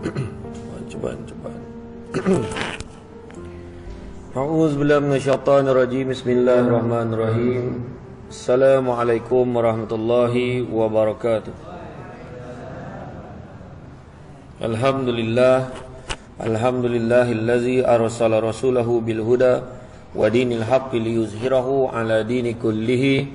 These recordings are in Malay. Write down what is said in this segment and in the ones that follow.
Cobaan. A'udzubillahi minasyaitonir rajim. Bismillahirrahmanirrahim. Assalamualaikum warahmatullahi wabarakatuh. Alhamdulillahillazi arsala rasulahu bil huda wa dinil haqqi liyuzhirahu ala dini kullihi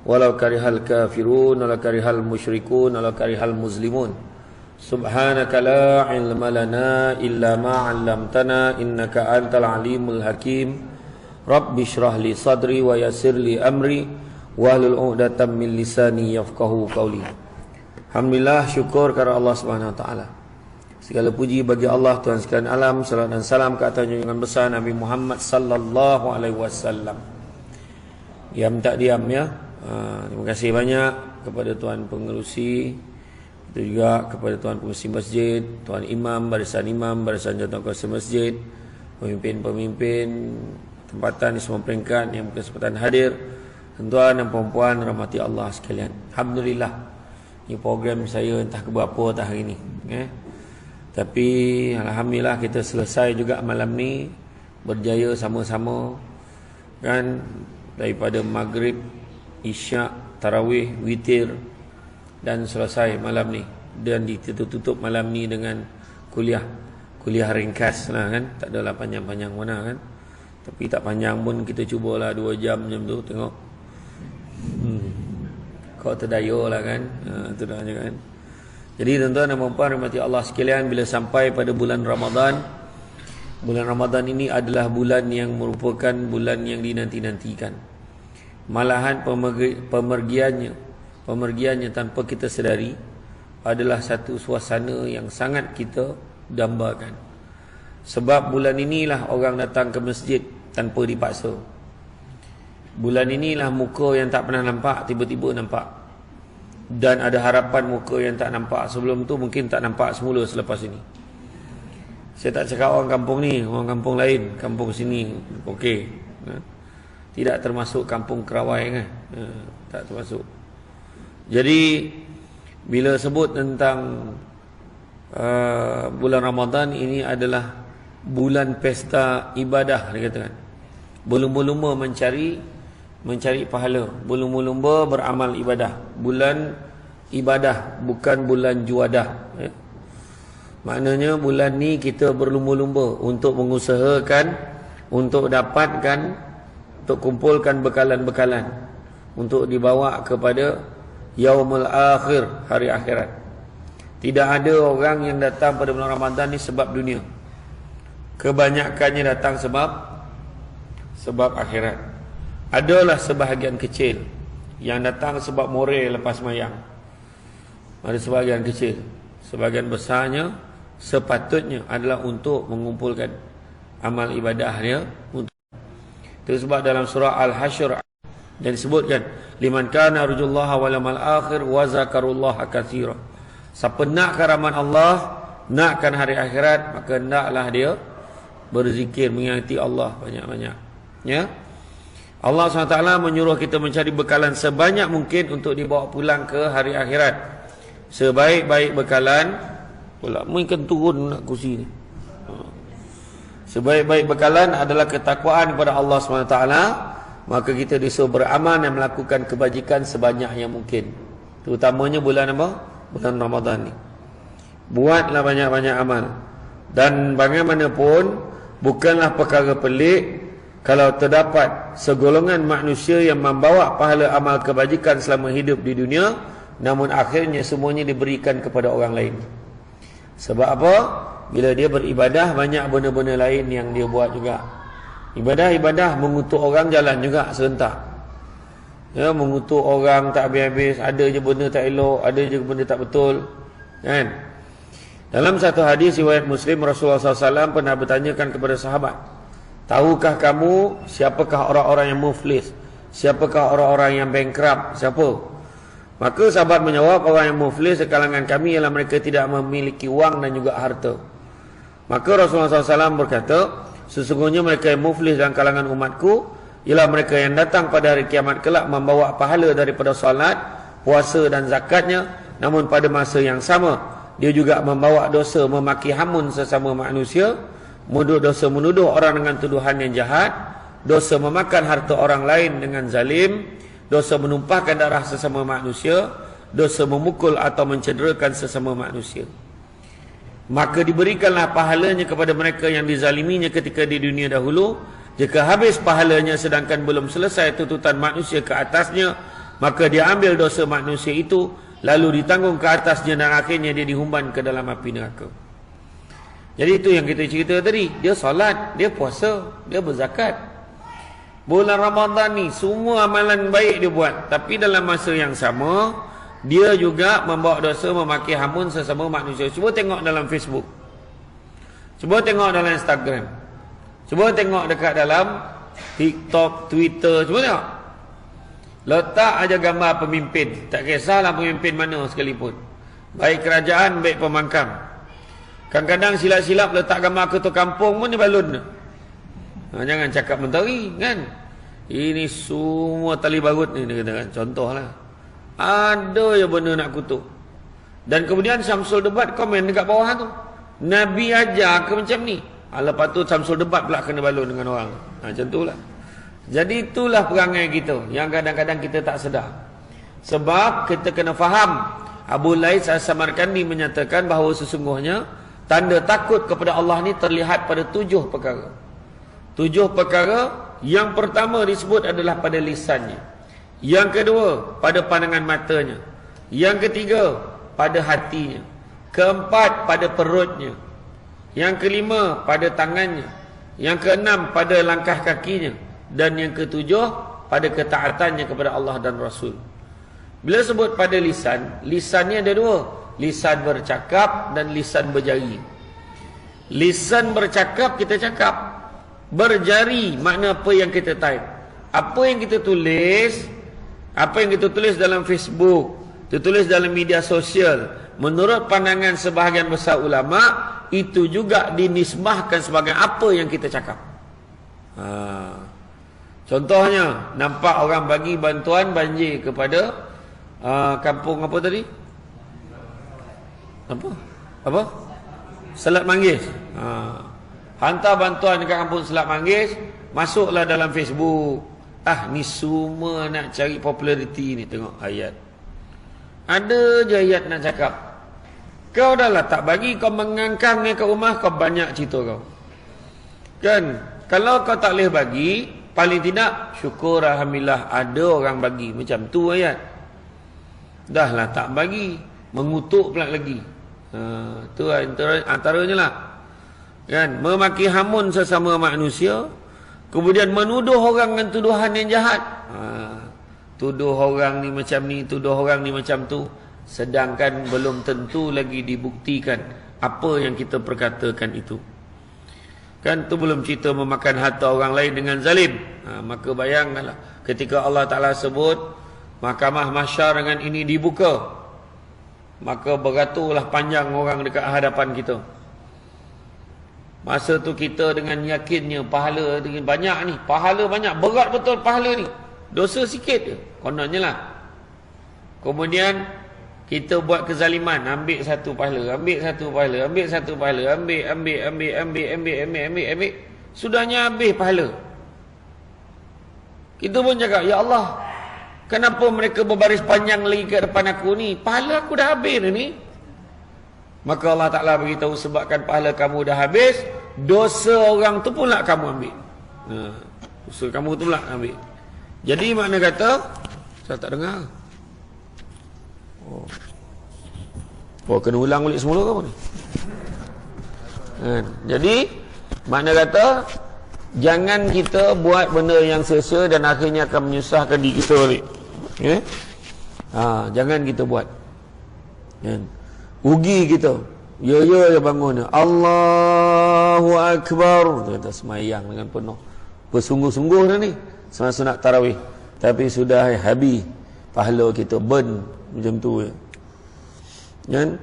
walau karihal kafirun walau karihal musyrikun walau karihal muslimun. Subhanaka la ilma lana illa ma 'allamtana innaka antal alimul hakim. Rabbi shrah li sadri wa yassir li amri wahlul 'uqdatam min lisani yafqahu qawli. Alhamdulillah, syukur kepada Allah Subhanahu wa taala. Segala puji bagi Allah Tuhan sekalian alam. Salam dan salam ke atas junjungan besar Nabi Muhammad sallallahu alaihi wasallam. Diam tak diam ya. Terima kasih banyak kepada tuan pengerusi, itu juga kepada tuan pengerusi masjid, tuan imam, barisan jawatan kuasa masjid, pemimpin-pemimpin tempatan di semua peringkat yang berkesempatan hadir, tuan dan puan-puan rahmati Allah sekalian. Alhamdulillah, ini program saya entah keberapa dah hari ini, tapi alhamdulillah kita selesai juga malam ni, berjaya sama-sama kan, daripada maghrib, isyak, tarawih, witir, dan selesai malam ni, dan ditutup malam ni dengan kuliah ringkas lah kan, tak adalah panjang-panjang mana kan, tapi tak panjang pun kita cubalah 2 jam macam tu, tengok kau terdaya lah kan, tu dah kan. Jadi tuan-tuan dan puan-puan rahmati Allah sekalian, bila sampai pada bulan Ramadan ini adalah bulan yang merupakan bulan yang dinanti-nantikan. Malahan pemergiannya tanpa kita sedari adalah satu suasana yang sangat kita dambakan. Sebab bulan inilah orang datang ke masjid tanpa dipaksa. Bulan inilah muka yang tak pernah nampak tiba-tiba nampak. Dan ada harapan muka yang tak nampak sebelum tu mungkin tak nampak semula selepas ini. Saya tak cakap orang kampung ni, orang kampung lain, kampung sini okey. Tidak termasuk kampung Kerawai kan? Tak termasuk. Jadi bila sebut tentang bulan Ramadan, ini adalah bulan pesta ibadah dikatakan. Berlumba-lumba mencari pahala, berlumba-lumba beramal ibadah. Bulan ibadah, bukan bulan juadah ya. Maknanya bulan ni kita berlumba-lumba untuk mengusahakan, untuk dapatkan, untuk kumpulkan bekalan-bekalan untuk dibawa kepada yaumul akhir, hari akhirat. Tidak ada orang yang datang pada bulan Ramadan ni sebab dunia. Kebanyakannya datang sebab akhirat. Adalah sebahagian kecil yang datang sebab moral lepas mayang. Ada sebahagian kecil. Sebahagian besarnya sepatutnya adalah untuk mengumpulkan amal ibadah dia. Itu sebab dalam surah Al-Hasyr dan disebutkan, liman kana arjullaha wal yawmal akhir wa zakarullaha katsira. Siapa nak karaman Allah, nakkan hari akhirat, maka hendaklah dia berzikir, mengingati Allah banyak-banyak. Ya. Allah SWT menyuruh kita mencari bekalan sebanyak mungkin untuk dibawa pulang ke hari akhirat. Sebaik-baik bekalan, pula mungkin turun nak kursi ni. Sebaik-baik bekalan adalah ketakwaan kepada Allah SWT. Maka kita disuruh beramal dan melakukan kebajikan sebanyak yang mungkin. Terutamanya bulan apa? Bulan Ramadan ni. Buatlah banyak-banyak amal. Dan bagaimanapun, bukanlah perkara pelik kalau terdapat segolongan manusia yang membawa pahala amal kebajikan selama hidup di dunia, namun akhirnya semuanya diberikan kepada orang lain. Sebab apa? Bila dia beribadah, banyak benda-benda lain yang dia buat juga. Ibadah-ibadah mengutuk orang jalan juga serentak. Ya, mengutuk orang tak habis-habis. Ada je benda tak elok, ada je benda tak betul. Kan? Dalam satu hadis riwayat Muslim, Rasulullah SAW pernah bertanyakan kepada sahabat, tahukah kamu siapakah orang-orang yang muflis? Siapakah orang-orang yang bankrupt? Siapa? Maka sahabat menjawab, orang yang muflis di kalangan kami ialah mereka tidak memiliki wang dan juga harta. Maka Rasulullah SAW berkata, sesungguhnya mereka yang muflis dalam kalangan umatku ialah mereka yang datang pada hari kiamat kelak membawa pahala daripada salat, puasa dan zakatnya, namun pada masa yang sama dia juga membawa dosa memaki hamun sesama manusia, dosa menuduh orang dengan tuduhan yang jahat, dosa memakan harta orang lain dengan zalim, dosa menumpahkan darah sesama manusia, dosa memukul atau mencederakan sesama manusia. Maka diberikanlah pahalanya kepada mereka yang dizaliminya ketika di dunia dahulu. Jika habis pahalanya sedangkan belum selesai tuntutan manusia ke atasnya, maka dia ambil dosa manusia itu, lalu ditanggung ke atasnya dan akhirnya dia dihumban ke dalam api neraka. Jadi itu yang kita cerita tadi. Dia solat, dia puasa, dia berzakat. Bulan Ramadan ni semua amalan baik dia buat, tapi dalam masa yang sama dia juga membawa dosa memaki hamun sesama manusia. Cuba tengok dalam Facebook, cuba tengok dalam Instagram, cuba tengok dekat dalam TikTok, Twitter, cuba tengok. Letak aja gambar pemimpin, tak kisahlah pemimpin mana sekalipun, baik kerajaan, baik pemangkam. Kadang-kadang silap-silap letak gambar ketua kampung pun dia balun. Jangan cakap mentari kan. Ini semua tali barut ni dia kata kan. Contohlah, ada je benda nak kutuk. Dan kemudian Syamsul Debat komen dekat bawah tu, Nabi ajar ke macam ni. Lepas tu Syamsul Debat pula kena balun dengan orang. Macam tu lah. Jadi itulah perangai kita yang kadang-kadang kita tak sedar. Sebab kita kena faham, Abu Lais As-Samarkandi menyatakan bahawa sesungguhnya tanda takut kepada Allah ni terlihat pada 7 perkara. 7 perkara. Yang pertama disebut adalah pada lisannya. Yang kedua pada pandangan matanya. Yang ketiga pada hatinya. Keempat pada perutnya. Yang kelima pada tangannya. Yang keenam pada langkah kakinya. Dan yang ketujuh pada ketaatannya kepada Allah dan Rasul. Bila sebut pada lisan, lisannya ada 2. Lisan bercakap dan lisan berjari. Lisan bercakap, kita cakap. Berjari makna apa yang kita type, apa yang kita tulis, apa yang kita tulis dalam Facebook, ditulis dalam media sosial, menurut pandangan sebahagian besar ulama, itu juga dinisbahkan sebagai apa yang kita cakap. Contohnya, nampak orang bagi bantuan banjir kepada kampung apa tadi? Apa? Selat Manggis. Hantar bantuan dekat kampung Selat Manggis, masuklah dalam Facebook. Ni semua nak cari populariti ni. Tengok ayat, ada je ayat nak cakap. Kau dah lah tak bagi, kau mengangkang ni kat rumah, kau banyak cerita kau kan. Kalau kau tak boleh bagi, paling tidak syukur alhamdulillah ada orang bagi. Macam tu ayat. Dah lah tak bagi, mengutuk pula lagi. Tu antaranya lah kan, memaki hamun sesama manusia, kemudian menuduh orang dengan tuduhan yang jahat. Tuduh orang ni macam ni, tuduh orang ni macam tu, sedangkan belum tentu lagi dibuktikan apa yang kita perkatakan itu kan. Tu belum cerita memakan harta orang lain dengan zalim. Maka bayangkanlah ketika Allah Ta'ala sebut mahkamah mahsyar dengan ini dibuka, maka beraturlah panjang orang dekat hadapan kita. Masa tu kita dengan yakinnya pahala dengan banyak ni, pahala banyak, berat betul pahala ni, dosa sikit je kononnya lah. Kemudian kita buat kezaliman, ambil satu pahala, ambil satu pahala, ambil satu pahala, ambil, sudahnya habis pahala. Kita pun cakap, ya Allah, kenapa mereka berbaris panjang lagi ke depan aku ni? Pahala aku dah habis ni. Maka Allah Ta'ala beritahu, sebabkan pahala kamu dah habis, dosa orang tu pula kamu ambil. Dosa kamu tu pula ambil. Jadi makna kata, saya tak dengar. Kena ulang balik semula ke apa ni? Jadi makna kata, jangan kita buat benda yang sia-sia dan akhirnya akan menyusahkan diri kita balik. Jangan kita buat. Rugi kita. Ya bangun. Allahu Akbar. Kita semayang dengan penuh bersungguh-sungguh dah ni, sunat tarawih, tapi sudah habis pahala kita, burn macam tu ya. Kan?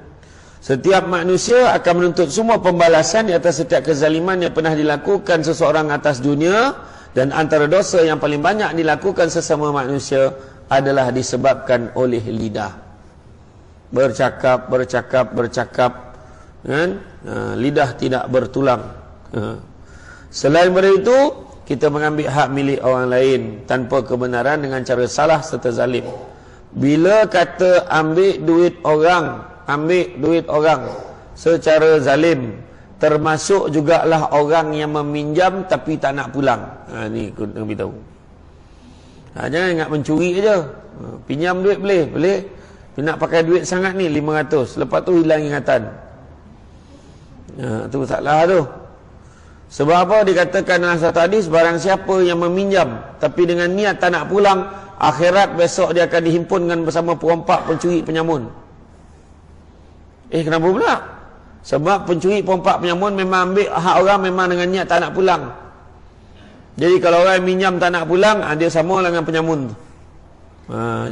Setiap manusia akan menuntut semua pembalasan di atas setiap kezaliman yang pernah dilakukan seseorang atas dunia, dan antara dosa yang paling banyak dilakukan sesama manusia adalah disebabkan oleh lidah. bercakap, kan? Lidah tidak bertulang. Selain daripada itu, kita mengambil hak milik orang lain tanpa kebenaran dengan cara salah serta zalim. Bila kata ambil duit orang secara zalim, termasuk jugalah orang yang meminjam tapi tak nak pulang. Ni aku nak beritahu. Jangan ingat mencuri aja. Pinjam duit boleh. Nak pakai duit sangat ni 500, lepas tu hilang ingatan. Tu salah tu. Sebab apa dikatakan dalam satu hadis, barang siapa yang meminjam tapi dengan niat tak nak pulang, akhirat besok dia akan dihimpunkan bersama perompak, pencuri, penyamun. Kenapa pula? Sebab pencuri, perompak, penyamun memang ambil hak orang memang dengan niat tak nak pulang. Jadi kalau orang minjam tak nak pulang, dia sama dengan penyamun tu.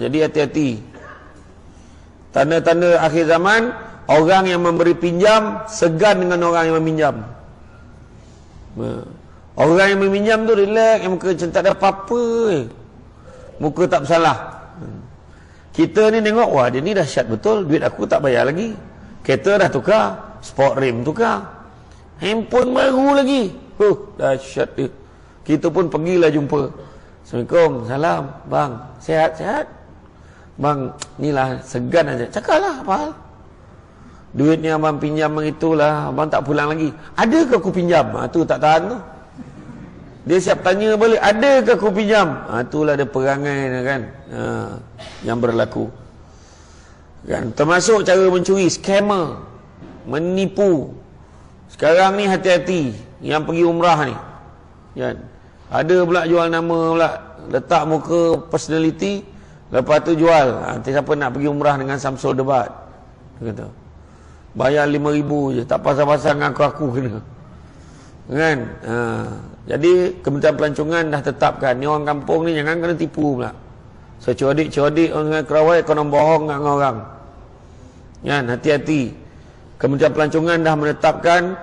Jadi hati-hati. Tanda-tanda akhir zaman, orang yang memberi pinjam segan dengan orang yang meminjam. Orang yang meminjam tu relax, yang muka macam tak ada apa-apa, muka tak bersalah. Kita ni tengok, wah dia ni dahsyat betul, duit aku tak bayar lagi, kereta dah tukar, sport rim tukar, handphone baru lagi, dahsyat dia. Kita pun pergilah jumpa. Assalamualaikum, salam bang, sihat bang, inilah segan aja. Cakaplah apa hal? Duit ni abang pinjam begitulah, abang tak pulang lagi. Adakah aku pinjam? Tu tak tahan tu. Dia siap tanya balik, adakah aku pinjam? Itulah dia perangai kan, yang berlaku. Kan, termasuk cara mencuri, scammer, menipu. Sekarang ni hati-hati yang pergi umrah ni. Kan? Ada pula jual nama pula, letak muka personality, lepas tu jual. Nanti siapa nak pergi umrah dengan Samsul Debat, dia kata bayar 5,000 je, tak pasal-pasal dengan aku kena. Kan? Jadi Kementerian Pelancongan dah tetapkan, ni orang kampung ni jangan kena tipu pula. Codik-codik orang Kerawai kena bohong dengan orang. Kan? Hati-hati. Kementerian Pelancongan dah menetapkan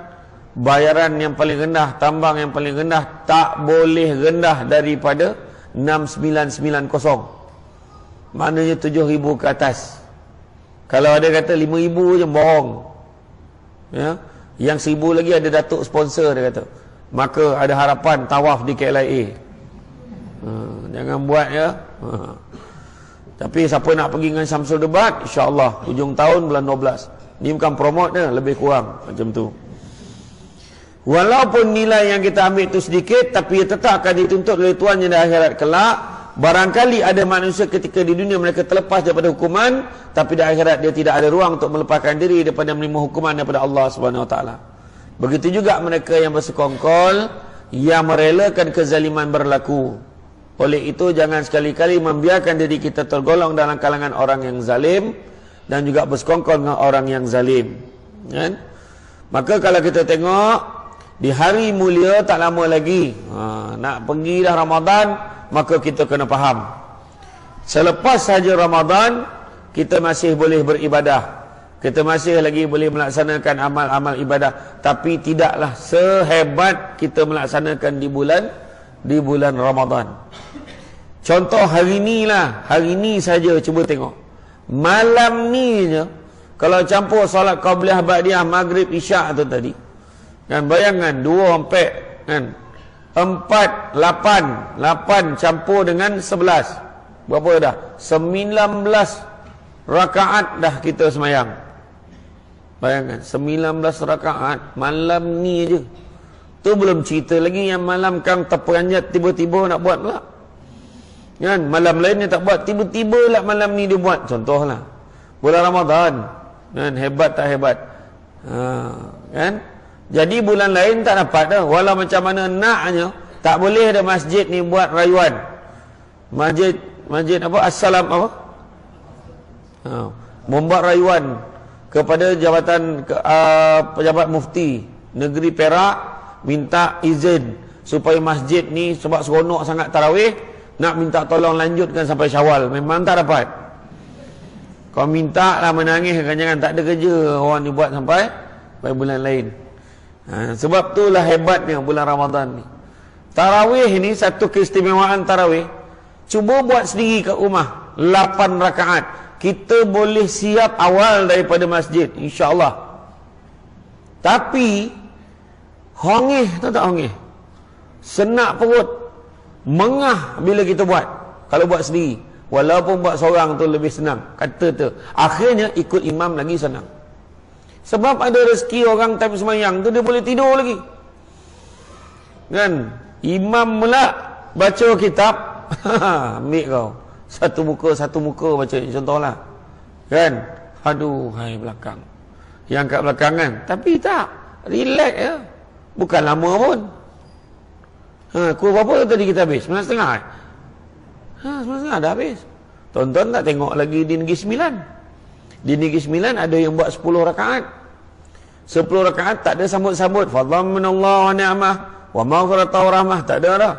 bayaran yang paling rendah, tambang yang paling rendah tak boleh rendah daripada 6,990. Maknanya 7,000 ke atas. Kalau ada kata 5,000 je, bohong. Ya? Yang 1,000 lagi ada datuk sponsor, dia kata. Maka ada harapan tawaf di KLIA. Jangan buat ya. Tapi siapa nak pergi dengan Samsul Debat, insya-Allah hujung tahun bulan 12. Ni bukan promote dia, lebih kurang macam tu. Walaupun nilai yang kita ambil itu sedikit, tapi ia tetap akan dituntut oleh Tuannya di akhirat kelak. Barangkali ada manusia ketika di dunia mereka terlepas daripada hukuman, tapi di akhirat dia tidak ada ruang untuk melepaskan diri daripada menerima hukuman daripada Allah Subhanahu Wa Taala. Begitu juga mereka yang bersekongkol, yang merelakan kezaliman berlaku. Oleh itu jangan sekali-kali membiarkan diri kita tergolong dalam kalangan orang yang zalim dan juga bersekongkol dengan orang yang zalim. Kan? Maka kalau kita tengok di hari mulia tak lama lagi, nak pergi dah Ramadan, maka kita kena faham, selepas saja Ramadan kita masih boleh beribadah, kita masih lagi boleh melaksanakan amal-amal ibadah, tapi tidaklah sehebat kita melaksanakan di bulan Ramadan. Contoh hari ni lah, hari ni saja cuba tengok, malam ni je kalau campur solat qabliyah ba'diyah maghrib isyak tu tadi, kan, bayangan 2 sampai kan 4, 8 campur dengan 11. Berapa dah? 19 rakaat dah kita semayang. Bayangkan, 19 rakaat malam ni je. Tu belum cerita lagi yang malam kang terperanjat tiba-tiba nak buat pula. Kan? Malam lain dia tak buat, tiba-tiba lah malam ni dia buat. Contohlah bulan Ramadan. Kan? Hebat tak hebat? Kan? Jadi bulan lain tak dapat dah. Walau macam mana naknya, tak boleh ada masjid ni buat rayuan. Masjid apa? Assalam apa? Membuat rayuan kepada jabatan pejabat mufti negeri Perak, minta izin supaya masjid ni sebab seronok sangat tarawih, nak minta tolong lanjutkan sampai Syawal. Memang tak dapat. Kau minta lah, menangis kan, jangan tak ada kerja orang ni buat sampai bulan lain. Sebab itulah hebatnya bulan Ramadan ni. Tarawih ni satu keistimewaan tarawih. Cuba buat sendiri kat rumah 8 rakaat. kita boleh siap awal daripada masjid, insya-Allah. Tapi hongeh tahu tak hongeh? Senak perut, mengah bila kita buat. Kalau buat sendiri, walaupun buat seorang tu lebih senang, kata tu. Akhirnya ikut imam lagi senang. Sebab ada rezeki orang time semayang tu dia boleh tidur lagi. Kan? Imam pula baca kitab, ambil kau. Satu muka baca, contohlah. Kan? Aduh, hai belakang. Yang kat belakang kan. Tapi tak, relax ya. Bukan lama pun. Pukul berapa tadi kita habis? 9.30. 9.30 dah habis. Tonton tak tengok lagi di Negeri Sembilan. Di Negeri Sembilan ada yang buat 10 rakaat. 10 rakaat tak ada sambut-sambut. Fadhaminallahu wa ni'mah wa maghfirata wa rahmah. Tak ada dah.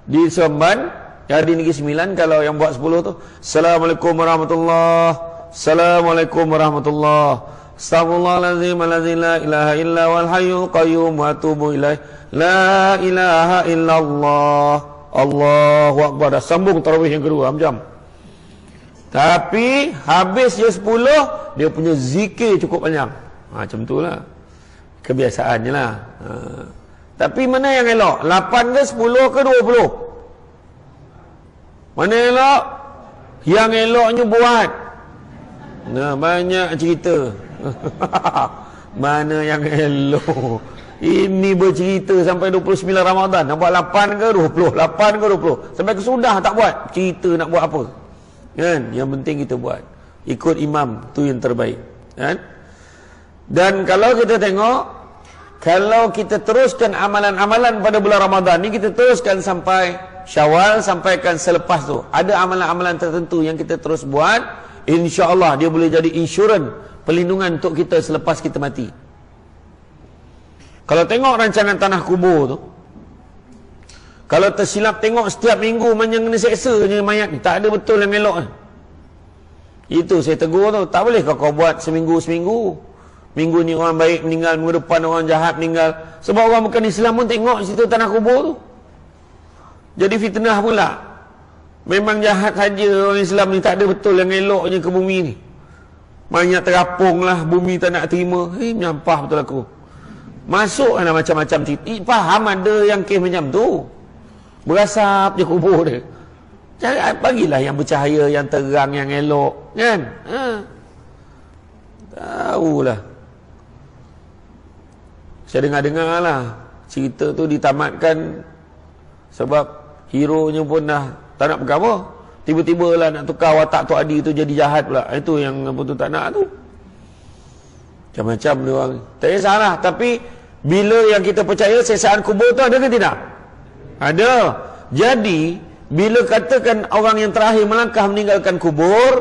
Di Seremban, di Negeri Sembilan, kalau yang buat 10 tu, Assalamualaikum warahmatullahi, Assalamualaikum warahmatullahi, Astaghfirullahaladzim alladzi la ilaha illa wal hayyul qayyum wa atubu ilaih, la ilaha illallah, Allahu akbar. Dah sambung tarawih yang kedua jam. Tapi habis je 10, dia punya zikir cukup panjang. Macam tu lah kebiasaannya lah. Tapi mana yang elok? 8 ke 10 ke 20? Mana elok? Yang eloknya buat. Nah, banyak cerita. Mana yang elok? Ini bercerita sampai 29 Ramadan. Nak buat 8 ke 20? 8 ke 20? Sampai kesudah tak buat. Cerita nak buat apa? Kan? Yang penting kita buat. Ikut imam, tu yang terbaik. Kan? Dan kalau kita tengok, kalau kita teruskan amalan-amalan pada bulan Ramadan ni, kita teruskan sampai Syawal, sampaikan selepas tu. Ada amalan-amalan tertentu yang kita terus buat, insya-Allah dia boleh jadi insurans, perlindungan untuk kita selepas kita mati. Kalau tengok rancangan tanah kubur tu, kalau tersilap tengok setiap minggu macam kena seksa je mayat ni, tak ada betul yang elok. Itu saya tegur tu. Tak boleh kau buat seminggu-seminggu. Minggu ni orang baik meninggal, minggu depan orang jahat meninggal. Sebab orang bukan Islam pun tengok situ tanah kubur tu. Jadi fitnah pula. Memang jahat saja orang Islam ni, tak ada betul yang eloknya ke bumi ni. Banyak terapung lah, bumi tak nak terima. Menyampah betul aku. Masuk lah macam-macam cerita. Faham ada yang kes macam tu. Berasap je kubur dia. Bagilah yang bercahaya, yang terang, yang elok. Kan? Tahulah. Saya dengar-dengar lah cerita tu ditamatkan sebab hero-nya pun dah tak nak bergawa. Tiba-tiba lah nak tukar watak Tok Adi tu jadi jahat pula. Itu yang apa tu tak nak tu. Macam-macam dia orang. Tak kisahlah. Tapi bila yang kita percaya sesaan kubur tu ada ke tidak? Ada. Jadi bila katakan orang yang terakhir melangkah meninggalkan kubur,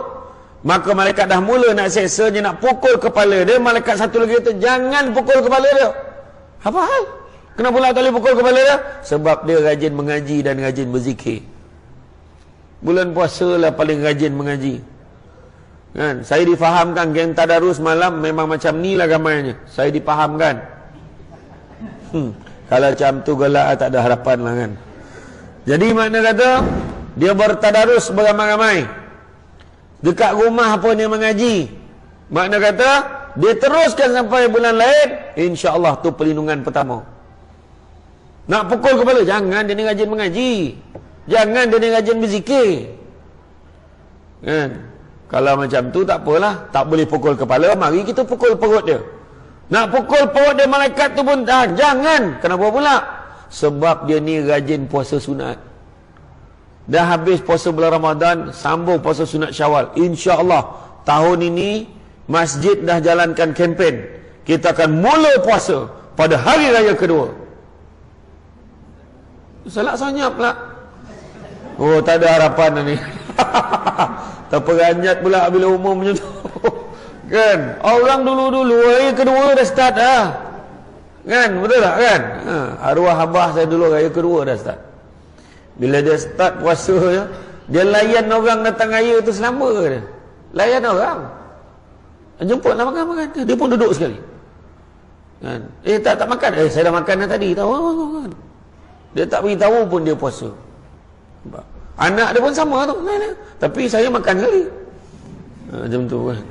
maka malaikat dah mula nak seksa, dia nak pukul kepala dia. Malaikat satu lagi kata, jangan pukul kepala dia. Apa hal? Kenapa pula tak boleh pukul kepala dia? Sebab dia rajin mengaji dan rajin berzikir. Bulan puasa lah paling rajin mengaji. Kan? Saya difahamkan geng tadarus malam memang macam ni lah gambarnya. Saya difahamkan. Kalau macam tu gelak tak ada harapan lah kan. Jadi makna kata dia bertadarus beramai-ramai. Dekat rumah pun dia mengaji. Makna kata dia teruskan sampai bulan lain, insya-Allah tu perlindungan pertama. Nak pukul kepala, jangan, dia ni rajin mengaji. Jangan, dia ni rajin berzikir. Kan? Kalau macam tu tak apalah, tak boleh pukul kepala, mari kita pukul perut dia. Nak pukul perut dia malaikat tu pun jangan. Kenapa pula? Sebab dia ni rajin puasa sunat. Dah habis puasa bulan Ramadan, sambung puasa sunat Syawal. InsyaAllah tahun ini masjid dah jalankan kempen. Kita akan mula puasa pada hari raya kedua. Salah senyap pula. Oh, tak ada harapan ni. Terperanjat pula bila umur macam tu. Kan? Orang dulu-dulu raya kedua dah start dah. Kan? Betul tak kan? Arwah abah saya dulu raya kedua dah start. Bila dia start puasa ya, dia layan orang datang raya tu selama dia. Layan orang. Jemput nak makan-makan. Dia pun duduk sekali. Kan? Tak makan. Saya dah makan dah tadi. Tahu kan? Dia tak beritahu pun dia puasa. Anak dia pun sama tu. Tapi saya makan sekali. Macam tu kan.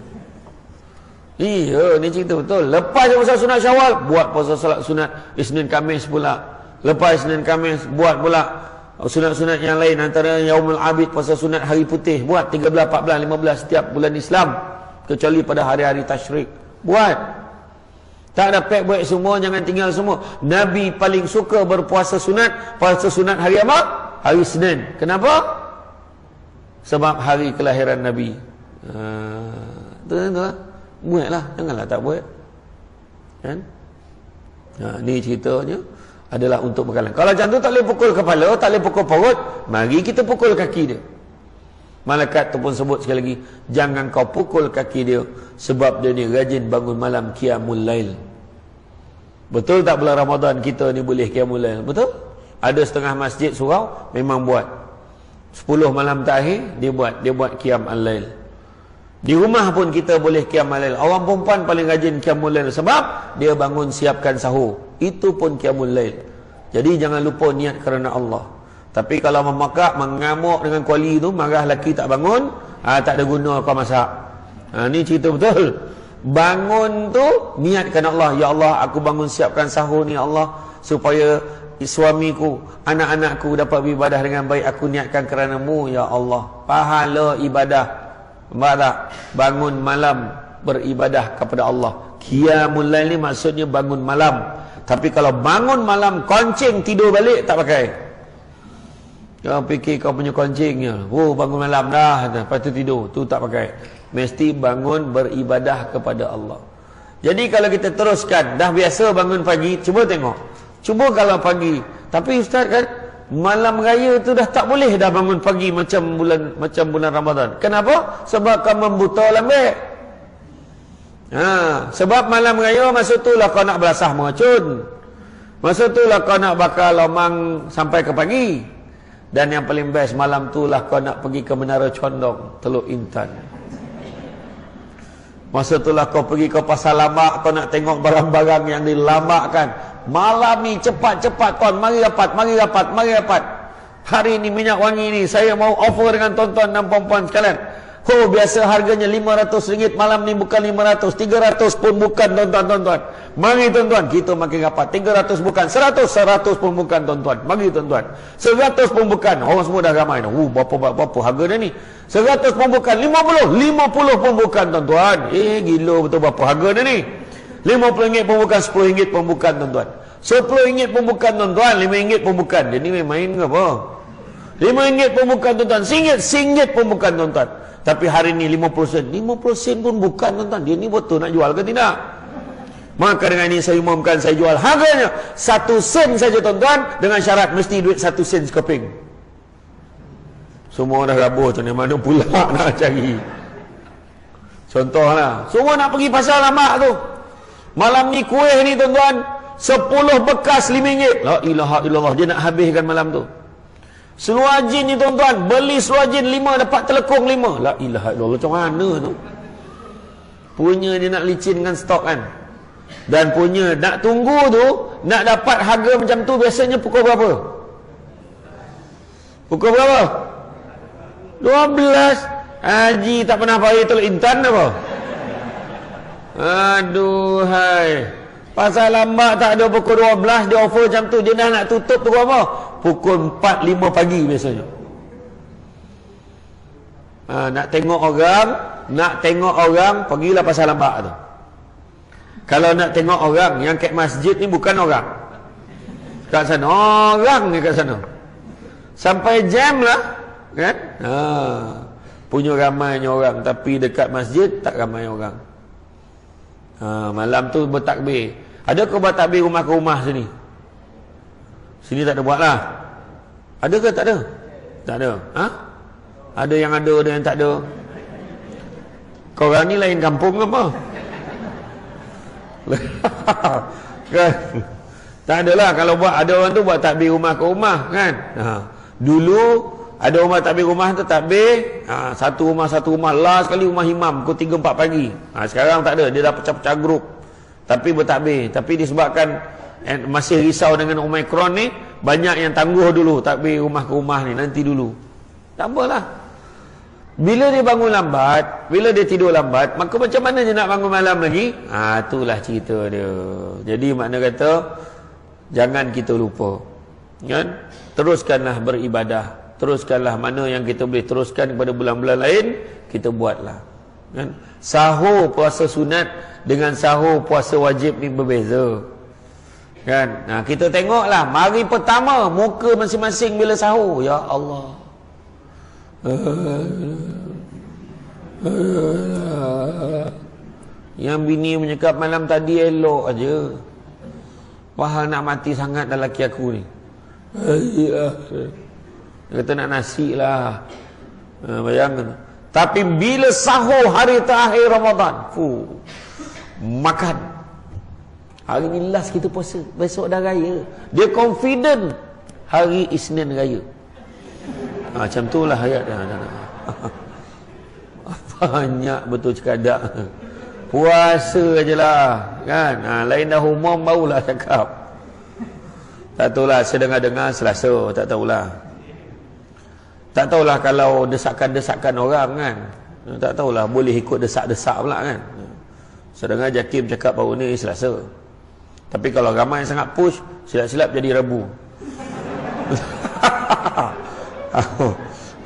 Iya, ni cerita betul. Lepas puasa sunat Syawal, buat puasa salat sunat Isnin Khamis pula. Lepas Isnin Khamis, buat pula sunat-sunat yang lain, antara Yaumul Abid, puasa sunat hari putih, buat 13, 14, 15 setiap bulan Islam, kecuali pada hari-hari tasyrik. Buat. Tak ada pek buat semua, jangan tinggal semua. Nabi paling suka berpuasa sunat, puasa sunat hari apa? Hari Senin. Kenapa? Sebab hari kelahiran Nabi. Tu. Buatlah, janganlah tak buat. Kan? Ni ceritanya adalah untuk bekalan. Kalau macam tu tak boleh pukul kepala, tak boleh pukul perut, mari kita pukul kaki dia. Malaikat tu pun sebut sekali lagi, jangan kau pukul kaki dia, sebab dia ni rajin bangun malam qiyamul lail. Betul tak bulan Ramadan kita ni boleh qiyamul lail? Betul? Ada setengah masjid surau memang buat 10 malam terakhir dia buat qiyam al-lail. Di rumah pun kita boleh qiyamul lail. Orang perempuan paling rajin qiyamul lail sebab dia bangun siapkan sahur. Itu pun qiyamul lail. Jadi jangan lupa niat kerana Allah. Tapi kalau memakak, mengamuk dengan kuali tu, marah laki tak bangun, tak ada guna kau masak. Ni cerita betul. Bangun tu niat kerana Allah. Ya Allah, aku bangun siapkan sahur ni, ya Allah, supaya suamiku, anak-anakku dapat beribadah dengan baik. Aku niatkan kerana-Mu, ya Allah. Pahala ibadah. Nampak tak? Bangun malam beribadah kepada Allah. Qiyamul lail ni maksudnya bangun malam. Tapi kalau bangun malam koncing tidur balik, tak pakai. Kau fikir kau punya koncingnya, oh bangun malam dah, lepas tu tidur, tu tak pakai. Mesti bangun beribadah kepada Allah. Jadi kalau kita teruskan, dah biasa bangun pagi, cuba tengok. Cuba kalau pagi. Tapi Ustaz kan, malam raya tu dah tak boleh dah bangun pagi macam bulan Ramadan. Kenapa? Sebab kau membuta lembek. Sebab malam raya masa tu lah kau nak belasah meracun. Masa tu lah kau nak bakar lomang sampai ke pagi. Dan yang paling best, malam tu lah kau nak pergi ke Menara Condong, Teluk Intan. Masa tu lah kau pergi ke Pasar Lambak, kau nak tengok barang-barang yang dilambakkan. Malam ni cepat-cepat tuan, mari rapat. Hari ni minyak wangi ni saya mau offer dengan tuan-tuan dan puan-puan sekalian. Oh, biasa harganya RM500, malam ni bukan 500, 300 pun bukan tuan-tuan. Mari tuan-tuan, kita makin rapat. 300 bukan, 100 pun bukan tuan-tuan. Mari tuan-tuan. 100 pun bukan. Orang semua dah ramai dah. Berapa harga dia ni? 100 pun bukan, 50 pun bukan tuan-tuan. Gila betul berapa harga dia ni? RM50 pun bukan, RM10 pun bukan tuan-tuan. RM10 pun bukan tuan-tuan, RM5 pun bukan. Dia ni main ke apa? RM5 pun bukan tuan-tuan, RM1 pun bukan tuan-tuan. Tapi hari ni 50 sen. 50 sen pun bukan tuan-tuan. Dia ni betul nak jual ke tidak? Maka dengan ini saya umumkan, saya jual harganya 1 sen saja tuan-tuan, dengan syarat mesti duit 1 sen sekeping. Semua dah rabur macam mana pula nak cari. Contohlah, semua nak pergi pasar lambak tu. Malam ni kuih ni tuan-tuan, 10 bekas RM5. La ilaha illallah, dia nak habiskan malam tu. Seluar jin ni tuan-tuan, beli seluar jin 5 dapat telekung 5. La ilaha illallah, macam mana tu? Punya dia nak licin dengan stok kan. Dan punya nak tunggu tu, nak dapat harga macam tu biasanya pukul berapa? Pukul berapa? 12. Haji tak pernah pergi Teluk Intan apa? Aduhai. Pasal lambat tak ada pukul 12, dia offer macam tu. Dia dah nak tutup pukul apa? Pukul 4-5 pagi biasanya. Nak tengok orang, pergilah pasal lambat tu. Kalau nak tengok orang, yang kat masjid ni bukan orang. Kat sana, orang ni kat sana. Sampai jam lah. Kan? Punya ramainya orang. Tapi dekat masjid, tak ramai orang. Malam tu bertakbir. Ada ke buat takbir rumah ke rumah sini? Sini tak ada buat lah. Ada ke tak ada? Tak ada. Ada yang ada yang tak ada. Korang ni lain kampung ke apa? Kan? Tak adalah. Kalau buat, ada orang tu buat takbir rumah ke rumah kan. Dulu ada rumah takbir rumah tu takbir, satu rumah last sekali rumah imam pukul 3-4 pagi. Sekarang tak ada, dia dah pecah-pecah grup. Tapi bertakbir. Tapi disebabkan masih risau dengan Omicron ni, banyak yang tangguh dulu takbir rumah ke rumah ni, nanti dulu. Tak apalah. Bila dia bangun lambat, bila dia tidur lambat, maka macam mana dia nak bangun malam lagi? Itulah cerita dia. Jadi makna kata, jangan kita lupa. Kan? Teruskanlah beribadah. Teruskanlah mana yang kita boleh teruskan kepada bulan-bulan lain, kita buatlah. Kan? Sahur puasa sunat dengan sahur puasa wajib ni berbeza. Kan? Nah, kita tengoklah mari pertama muka masing-masing bila sahur, ya Allah. Yang bini menyekap malam tadi elok aja. Wah, nak mati sangat dah laki aku ni. Dia kata nak nasi lah. Bayangkan. Tapi bila sahur hari terakhir Ramadan, makan. Hari ni last kita puasa, besok dah raya. Dia confident hari Isnin raya. Macam tu lah ayat dia. Banyak betul cekadak. Puasa je lah. Kan? Lain dah umum barulah cakap. Tak tahulah, saya dengar-dengar Selasa. Tak tahulah. Tak tahulah kalau desakan-desakan orang kan. Tak tahulah, boleh ikut desak-desak pula kan. Saya dengar Jakim cakap baru ni Selasa. Tapi kalau ramai sangat push, silap-silap jadi Rabu.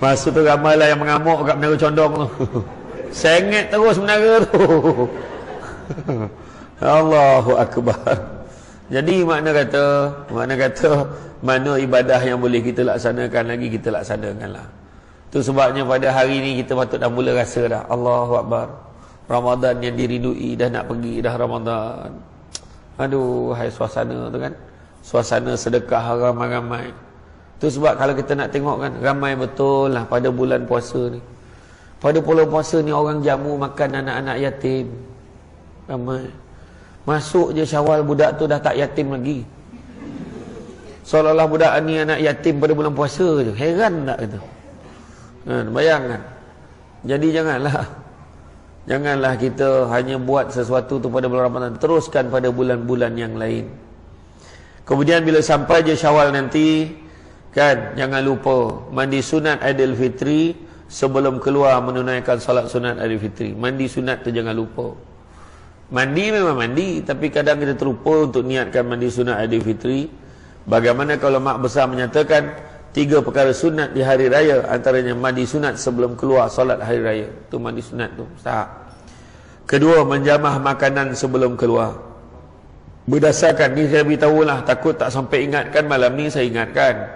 Masa tu ramailah yang mengamuk kat Menara Condong tu. Sengit terus menara tu. Allahu Akbar. Jadi makna kata mana ibadah yang boleh kita laksanakan lagi, kita laksanakanlah. Tu sebabnya pada hari ni kita patut dah mula rasa dah, Allahu Akbar, Ramadan yang dirindui dah nak pergi dah Ramadan. Aduh, hai suasana tu kan, suasana sedekah ramai-ramai. Tu sebab kalau kita nak tengok kan, ramai betul lah pada bulan puasa ni. Pada bulan puasa ni orang jamu makan anak-anak yatim. Ramai. Masuk je Syawal, budak tu dah tak yatim lagi. Seolah-olah budak ni anak yatim pada bulan puasa je. Heran tak kata? Bayangkan. Jadi janganlah kita hanya buat sesuatu tu pada bulan Ramadan. Teruskan pada bulan-bulan yang lain. Kemudian bila sampai je Syawal nanti, kan, jangan lupa mandi sunat Aidil Fitri sebelum keluar menunaikan solat sunat Aidil Fitri. Mandi sunat tu jangan lupa. Mandi memang mandi, tapi kadang kita terlupa untuk niatkan mandi sunat Aidil Fitri. Bagaimana kalau mak besar menyatakan 3 perkara sunat di hari raya, antaranya mandi sunat sebelum keluar solat hari raya. Tu mandi sunat tu sah. Kedua, menjamah makanan sebelum keluar. Berdasarkan ni saya beritahulah, takut tak sampai ingatkan malam ni saya ingatkan.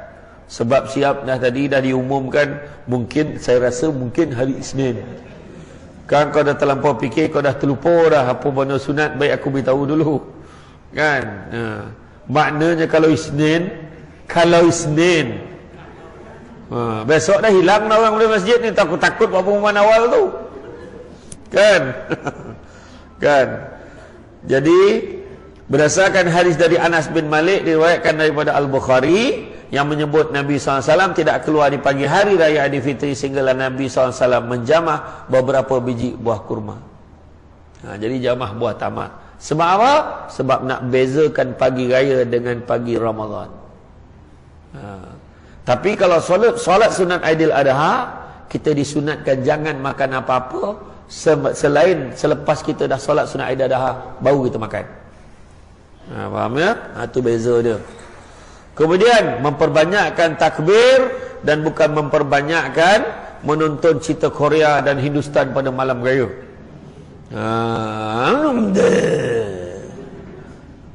Sebab siap dah tadi dah diumumkan, mungkin saya rasa mungkin hari Isnin. Kan kau dah terlampau fikir, kau dah terlupa dah apa benda sunat, baik aku beritahu dulu. Kan? Maknanya kalau Isnin, besok dah hilang dah orang dari masjid ni, takut-takut buat pengumuman awal tu. Kan? Kan? Jadi berdasarkan hadis dari Anas bin Malik diriwayatkan daripada Al-Bukhari yang menyebut Nabi SAW tidak keluar di pagi hari raya Aidil Fitri sehinggalah Nabi SAW menjamah beberapa biji buah kurma. Jadi jamah buah tamat. Sebab apa? Sebab nak bezakan pagi raya dengan pagi Ramadan. Tapi kalau solat sunat Aidil Adha, kita disunatkan jangan makan apa-apa selain selepas kita dah solat sunat Aidil Adha baru kita makan. Faham ya? Itu beza dia. Kemudian memperbanyakkan takbir dan bukan memperbanyakkan menonton cerita Korea dan Hindustan pada malam raya.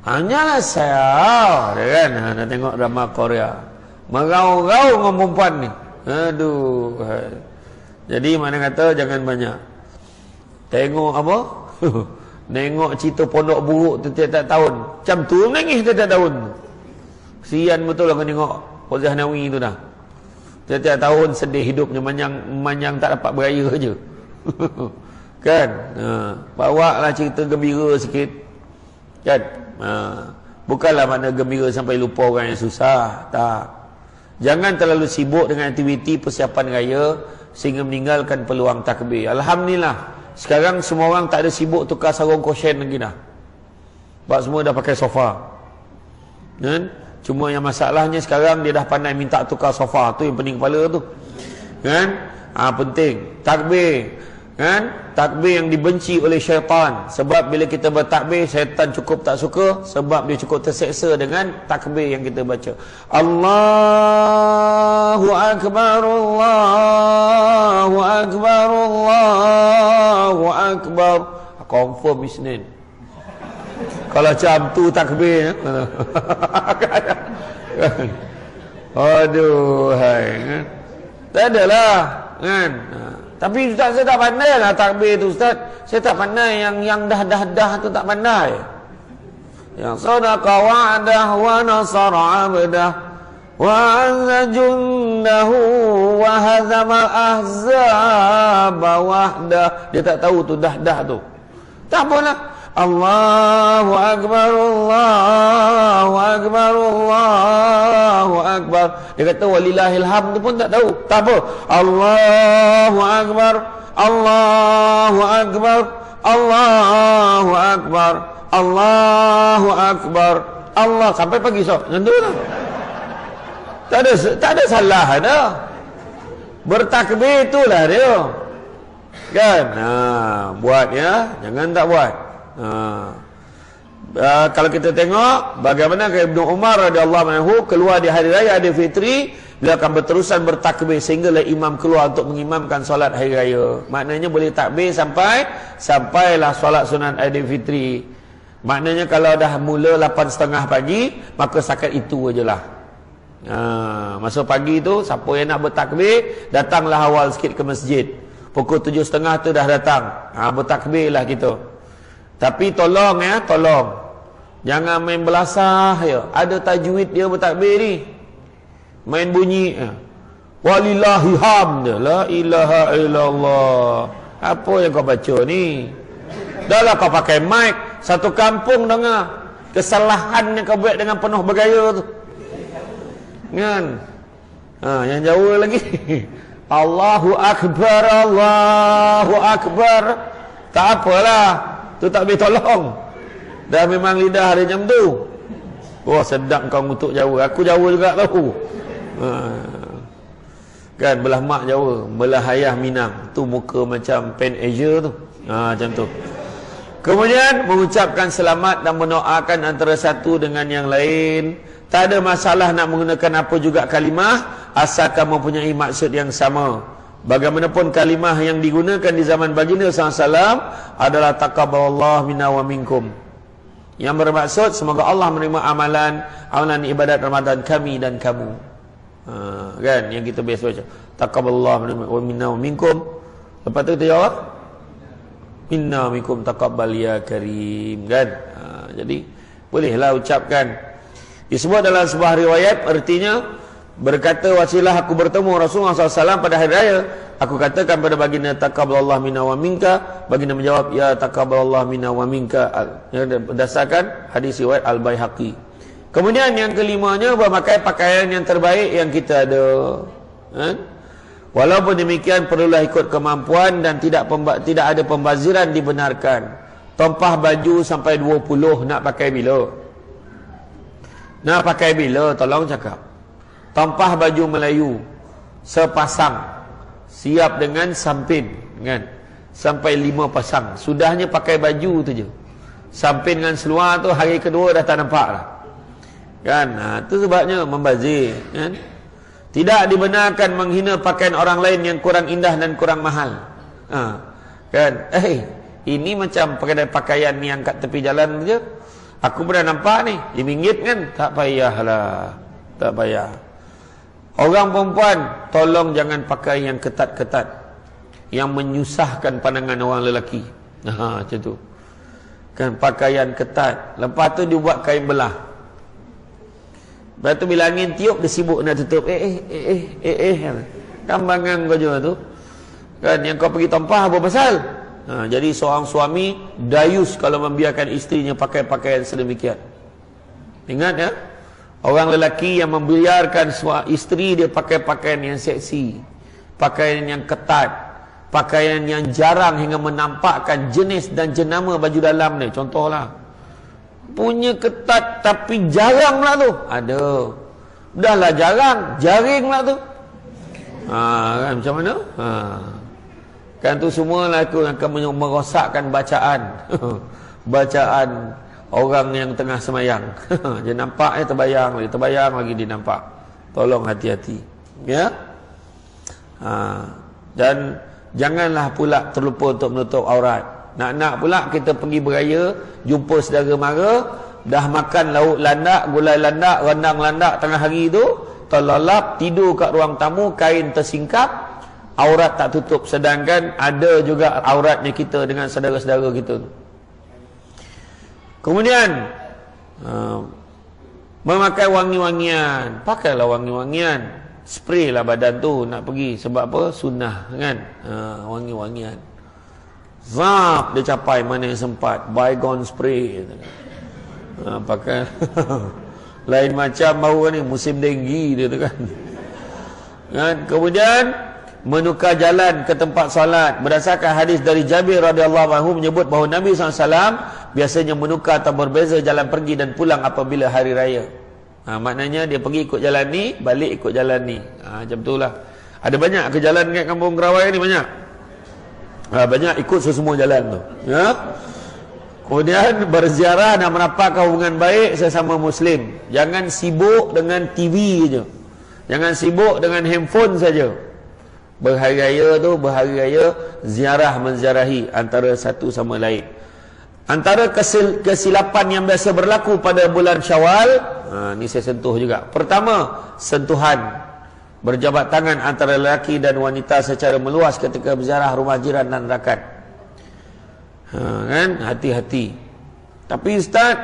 Hanyalah saya kan nak tengok drama Korea, merau-rau dengan perempuan ni. Aduh. Jadi mana kata jangan banyak. Tengok apa? Nengok cerita pondok buruk tiap-tiap tahun. Macam tu nangis tiap-tiap tahun. Kesian betul lah kau tengok Fauzah Nawi tu dah. Tiap-tiap tahun sedih hidupnya, manjang tak dapat beraya je. Kan? Bawa lah cerita gembira sikit. Kan? Bukanlah makna gembira sampai lupa orang yang susah. Tak. Jangan terlalu sibuk dengan aktiviti persiapan raya sehingga meninggalkan peluang takbir. Alhamdulillah, sekarang semua orang tak ada sibuk tukar sarung kosyen lagi dah. Sebab semua dah pakai sofa. Kan? Cuma yang masalahnya sekarang dia dah pandai minta tukar sofa. Tu yang pening kepala tu. Kan? Penting. Takbir. Kan? Takbir yang dibenci oleh syaitan. Sebab bila kita bertakbir, syaitan cukup tak suka. Sebab dia cukup terseksa dengan takbir yang kita baca. Allahu Akbar, Allahu Akbar, Allahu Akbar. Confirm Isnin. Kalau macam tu takbir. Aduh, hai. Tak adalah. Kan? Tapi Ustaz, saya tak pandai lah takbir tu Ustaz. Saya tak pandai yang dah tu tak pandai. Yang sadaqa wa'dah wa nasara 'abdah wa 'azza jundahu wa hazama ahzaba wahdah. Dia tak tahu tu dah tu. Tak apalah. Allahu Akbar, Allahu Akbar, Allahu Akbar. Dia kata walillahil hamd pun tak tahu. Tak apa. Allahu Akbar, Allahu Akbar, Allahu Akbar, Allahu Akbar. Allah sampai pagi esok. Macam tu lah. Tak ada salah dah. Bertakbir itulah dia. Kan? Buat ya, jangan tak buat. Kalau kita tengok bagaimana Ibnu Umar radhiyallahu anhu keluar di hari raya Aidilfitri, beliau akan berterusan bertakbir sehinggalah imam keluar untuk mengimamkan solat hari raya. Maknanya boleh takbir sampailah solat sunat Aidilfitri. Maknanya kalau dah mula 8.30 pagi, maka setakat itu ajalah. Masa pagi tu siapa yang nak bertakbir, datanglah awal sikit ke masjid. Pukul 7.30 tu dah datang. Bertakbirlah kita. Tapi tolong ya, tolong. Jangan main belasah ya. Ada tajwid dia bertakbir ni. Main bunyi. Walillahi hamd. La ilaha illallah. Apa yang kau baca ni? Dah lah kau pakai mic. Satu kampung dengar. Kesalahan yang kau buat dengan penuh bergaya tu. Kan? Yang jauh lagi. Allahu Akbar, Allahu Akbar. Tak apalah. Tu tak boleh tolong. Dah memang lidah ada macam tu. Wah, sedap kau ngutuk Jawa. Aku Jawa juga tahu. Kan, belah mak Jawa, belah ayah Minang. Tu muka macam Pan Asia tu. Macam tu. Kemudian mengucapkan selamat dan mendoakan antara satu dengan yang lain. Tak ada masalah nak menggunakan apa juga kalimah, asalkan mempunyai maksud yang sama. Bagaimanapun kalimah yang digunakan di zaman baginda SAW adalah taqabbalallahu minna wa minkum. Yang bermaksud semoga Allah menerima amalan ibadat Ramadan kami dan kamu. Kan, yang kita biasa baca taqabbalallahu minna wa minkum. Lepas tu kita jawab minna minkum taqabbal ya karim. Kan? Jadi bolehlah ucapkan. Disebut dalam sebuah riwayat, artinya berkata wasilah aku bertemu Rasulullah SAW pada hari raya, aku katakan pada baginda taqabbalallahu minna wa minka. Baginda menjawab ya taqabbalallahu minna wa minka, berdasarkan hadis riwayat Al-Baihaqi. Kemudian yang kelimanya, berpakai pakaian yang terbaik yang kita ada. Walaupun demikian perlulah ikut kemampuan dan tidak ada pembaziran dibenarkan. Tompah baju sampai 20 nak pakai bila? Nak pakai bila? Tolong cakap. Tompah baju Melayu sepasang, siap dengan sampin, kan? Sampai 5 pasang. Sudahnya pakai baju tu je. Sampin dengan seluar tu hari kedua dah tak nampak lah. Kan? Itu sebabnya membazir, kan? Tidak dibenarkan menghina pakaian orang lain yang kurang indah dan kurang mahal. Kan? Ini macam pakaian ni angkat tepi jalan je. Aku pernah nampak ni, RM5 kan? Tak payahlah. Tak payah. Orang perempuan, tolong jangan pakai yang ketat-ketat, yang menyusahkan pandangan orang lelaki. Macam tu. Kan, pakaian ketat. Lepas tu dia buat kain belah. Lepas tu bila angin tiup, dia sibuk nak tutup. Kambangan kau je tu. Kan, yang kau pergi tompah apa pasal? Jadi seorang suami dayus kalau membiarkan isterinya pakai pakaian sedemikian. Ingat ya, orang lelaki yang membiarkan isteri dia pakai pakaian yang seksi, pakaian yang ketat, pakaian yang jarang hingga menampakkan jenis dan jenama baju dalam ni. Contohlah, punya ketat tapi jarang lah tu. Ada. Udahlah jarang, jaring lah tu. Kan macam mana? Kan tu semua lah aku akan merosakkan bacaan. Bacaan orang yang tengah semayang. Dia nampak terbayang lagi dia nampak. Tolong hati-hati. Ya. Dan janganlah pula terlupa untuk menutup aurat. Nak pula kita pergi beraya, jumpa saudara mara, dah makan lauk landak, gulai landak, rendang landak tengah hari tu, terlelap tidur kat ruang tamu, kain tersingkap, aurat tak tutup. Sedangkan ada juga auratnya kita dengan saudara-saudara kita. Kemudian memakai wangi-wangian. Pakailah wangi-wangian, spray lah badan tu nak pergi. Sebab apa? Sunnah kan. Wangi-wangian. Zap dia capai mana yang sempat, bygone spray. Pakai lain macam baru ni musim denggi dia tu kan. Kemudian menukar jalan ke tempat solat. Berdasarkan hadis dari Jabir radhiyallahu anhu menyebut bahawa Nabi SAW biasanya menukar atau berbeza jalan pergi dan pulang apabila hari raya. Maknanya dia pergi ikut jalan ni, balik ikut jalan ni. Macam itulah. Ada banyak ke jalan kat Kampung Kerawai ni banyak. Banyak ikut semua jalan tu. Ya. Kemudian berziarah dan merapatkan hubungan baik sesama Muslim. Jangan sibuk dengan TV je. Jangan sibuk dengan handphone saja. Berhari raya ziarah menziarahi antara satu sama lain. Antara kesilapan yang biasa berlaku pada bulan Syawal, ni saya sentuh juga. Pertama, sentuhan. Berjabat tangan antara lelaki dan wanita secara meluas ketika berziarah rumah jiran dan rakan. Kan? Hati-hati. Tapi Ustaz,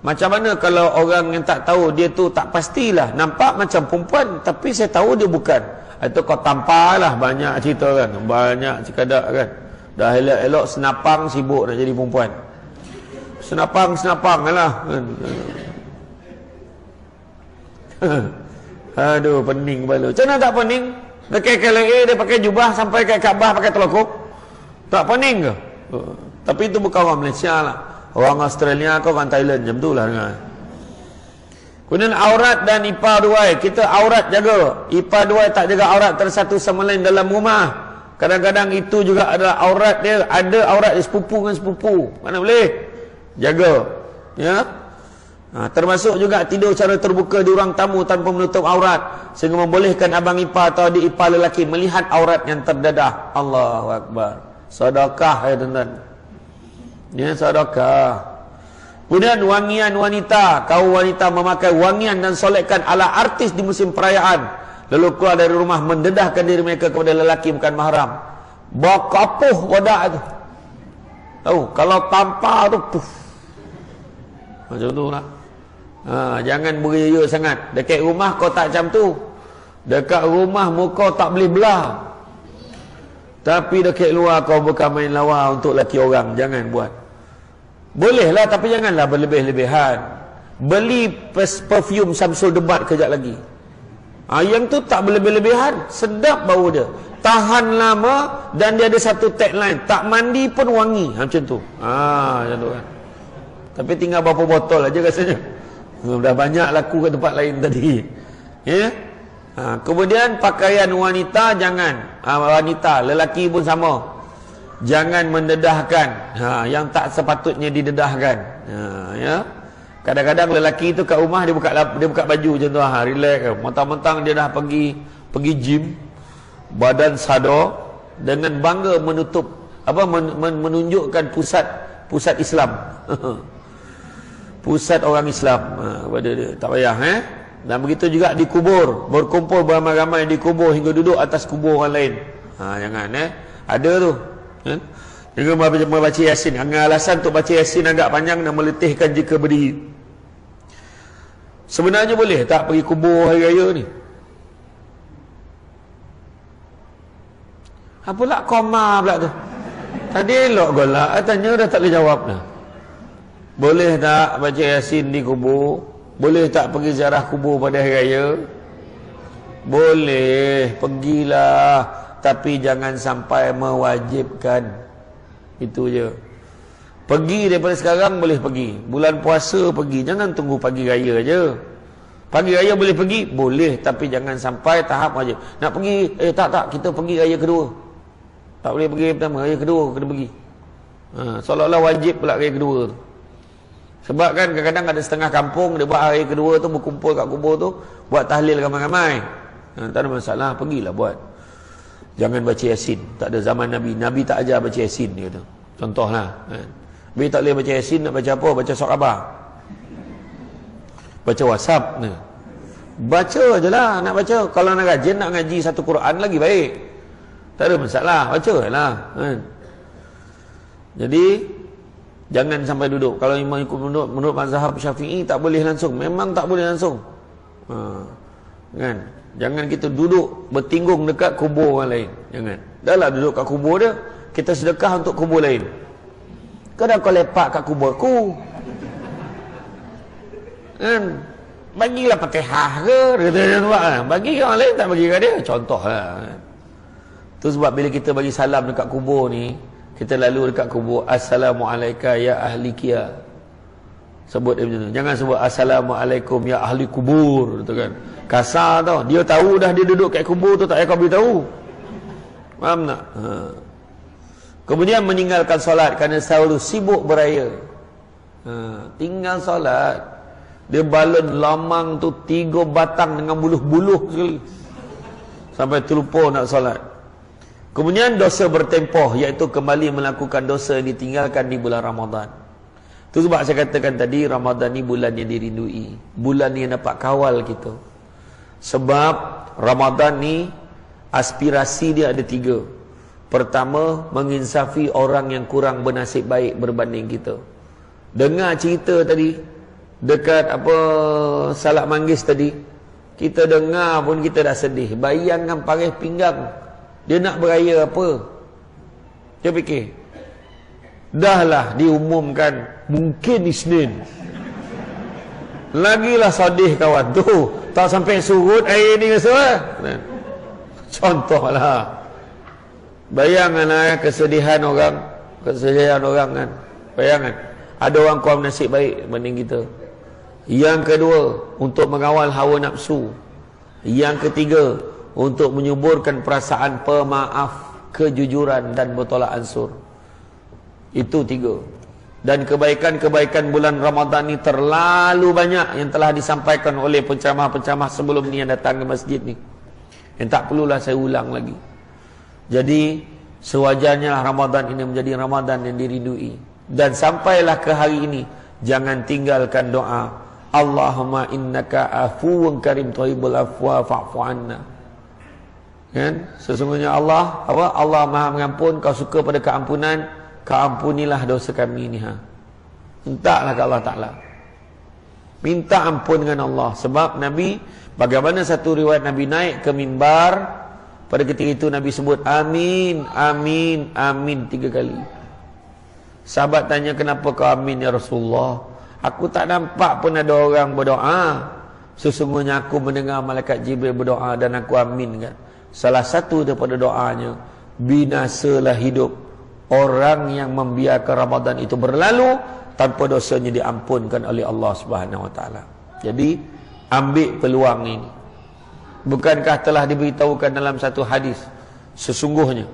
macam mana kalau orang yang tak tahu, dia tu tak pastilah, nampak macam perempuan tapi saya tahu dia bukan. Itu kau tampaklah, banyak cerita kan. Banyak cikadak kan. Dah elok-elok senapang sibuk nak jadi perempuan. Senapang lah kan. Aduh, pening kepala. Macam mana tak pening? Dekat KLA dia pakai jubah sampai ke Kaabah pakai telekuk. Tak pening ke? Tapi itu bukan orang Malaysia lah. Orang Australia ke orang Thailand macam tu lah dengar. Kemudian aurat dan ipar duai. Kita aurat jaga. Ipar duai tak jaga aurat tersatu sama lain dalam rumah. Kadang-kadang itu juga adalah aurat dia. Ada aurat dia sepupu dengan sepupu. Mana boleh? Jaga. Ya. Termasuk juga tidur secara terbuka di ruang tamu tanpa menutup aurat. Sehingga membolehkan abang ipar atau adik ipar lelaki melihat aurat yang terdedah. Allahu Akbar. Sedekah ya tuan-tuan. Ya, sedekah. Kemudian wangian wanita. Kaum wanita memakai wangian dan solekan ala artis di musim perayaan. Lalu keluar dari rumah mendedahkan diri mereka kepada lelaki bukan mahram. Bawa kapuh wadah itu. Tahu, kalau tampar tu puff. Macam tu lah. Jangan beria sangat. Dekat rumah kau tak macam tu. Dekat rumah muka tak boleh belah. Tapi dekat luar kau bukan main lawa untuk laki orang. Jangan buat. Bolehlah tapi janganlah berlebih-lebihan. Beli perfume Samsul Debat kejap lagi. Yang tu tak berlebih-lebihan. Sedap bau dia. Tahan lama dan dia ada satu tagline. Tak mandi pun wangi. Macam tu. Macam tu kan. Tapi tinggal berapa botol aja rasanya. Dah banyak laku ke tempat lain tadi. Ya. Kemudian pakaian wanita jangan. Wanita, lelaki pun sama. Jangan mendedahkan yang tak sepatutnya didedahkan. Ya. Kadang-kadang lelaki tu kat rumah dia buka baju macam tu, relax. Mentang-mentang dia dah pergi gym, badan sadar, dengan bangga menutup menunjukkan pusat Islam. Pusat orang Islam kepada dia. Tak payah Dan begitu juga di kubur, berkumpul beramai-ramai di kubur hingga duduk atas kubur orang lain. Jangan ada tu. Dengan membaca Yasin. Dengan alasan untuk baca Yasin agak panjang dan meletihkan jika berdiri. Sebenarnya boleh tak pergi kubur hari raya ni? Apalah koma pula tu. Tadi elok golak, tanya dah tak boleh jawab dah. Boleh tak baca Yasin di kubur? Boleh tak pergi ziarah kubur pada hari raya? Boleh, pergilah. Tapi jangan sampai mewajibkan. Itu je. Pergi daripada sekarang boleh pergi. Bulan puasa pergi. Jangan tunggu pagi raya je. Pagi raya boleh pergi? Boleh, tapi jangan sampai tahap wajib. Nak pergi, tak, kita pergi raya kedua. Tak boleh pergi pertama, raya kedua kena pergi. Seolah-olah wajib pula raya kedua tu. Sebab kan kadang-kadang ada setengah kampung, dia buat raya kedua tu, berkumpul kat kubur tu, buat tahlil ramai-ramai. Tak ada masalah, pergilah buat. Jangan baca Yasin. Tak ada zaman Nabi. Nabi tak ajar baca Yasin, dia kata. Contohlah. Nabi tak boleh baca Yasin, nak baca apa? Baca surat khabar. Baca WhatsApp. Baca je lah, nak baca. Kalau nak rajin, nak ngaji satu Quran lagi baik. Tak ada masalah, baca lah. Jadi, jangan sampai duduk. Kalau imam ikut menurut mazhab Syafi'i, tak boleh langsung. Memang tak boleh langsung. Kan? Jangan kita duduk bertinggung dekat kubur orang lain. Jangan. Dah lah duduk kat kubur dia, kita sedekah untuk kubur lain. Kadang kau lepak kat kubur aku. Kan? Bagilah Fatihah ke, bagi orang lain tak bagi kat dia. Contohlah. Tu sebab bila kita bagi salam dekat kubur ni, kita lalu dekat kubur, Assalamualaikum ya ahli kia. Sebut dia macam tu. Jangan sebut Assalamualaikum ya ahli kubur, tu kan. Kasar tau. Dia tahu dah dia duduk kat kubur tu, tak payah kau beritahu. Faham tak? Kemudian meninggalkan solat kerana selalu sibuk beraya. Tinggal solat. Dia balon lamang tu 3 batang dengan buluh-buluh sekali. Sampai terlupa nak solat. Kemudian dosa bertempoh, iaitu kembali melakukan dosa yang ditinggalkan di bulan Ramadan. Itu sebab saya katakan tadi, Ramadan ni bulan yang dirindui. Bulan yang dapat kawal kita. Sebab Ramadan ni aspirasi dia ada 3. Pertama, menginsafi orang yang kurang bernasib baik berbanding kita. Dengar cerita tadi dekat Salak Manggis tadi, kita dengar pun kita dah sedih. Bayangkan Paris Pinggang, dia nak beraya apa? Dia fikir, dahlah diumumkan mungkin Isnin, lagilah sedih kawan tu, tak sampai surut air ni rasa. Contohlah, bayangkanlah kesedihan orang kan. Bayangkan ada orang kurang nasib baik berbanding kita. Yang kedua, untuk mengawal hawa nafsu. Yang ketiga, untuk menyuburkan perasaan pemaaf, kejujuran dan bertolak ansur. Itu 3. Dan kebaikan-kebaikan bulan Ramadan ni terlalu banyak yang telah disampaikan oleh penceramah-penceramah sebelum ni yang datang ke masjid ni, yang tak perlulah saya ulang lagi. Jadi sewajarnya Ramadan ini menjadi Ramadan yang dirindui. Dan sampailah ke hari ini, jangan tinggalkan doa, Allahumma innaka afuwun karim thayyibul afwa fa'fu anna. Kan? Sesungguhnya Allah Maha Mengampun, kau suka pada keampunan, kau ampunilah dosa kami ni. Mintalah ke Allah Ta'ala. Minta ampun dengan Allah. Sebab Nabi, bagaimana satu riwayat Nabi naik ke mimbar, pada ketika itu Nabi sebut amin, amin, amin 3 kali. Sahabat tanya, kenapa kau amin ya Rasulullah? Aku tak nampak pun ada orang berdoa. Sesungguhnya aku mendengar malaikat Jibril berdoa dan aku aminkan. Salah satu daripada doanya, binasalah hidup orang yang membiarkan Ramadan itu berlalu tanpa dosanya diampunkan oleh Allah Subhanahu Wa Taala. Jadi ambil peluang ini. Bukankah telah diberitahukan dalam satu hadis, sesungguhnya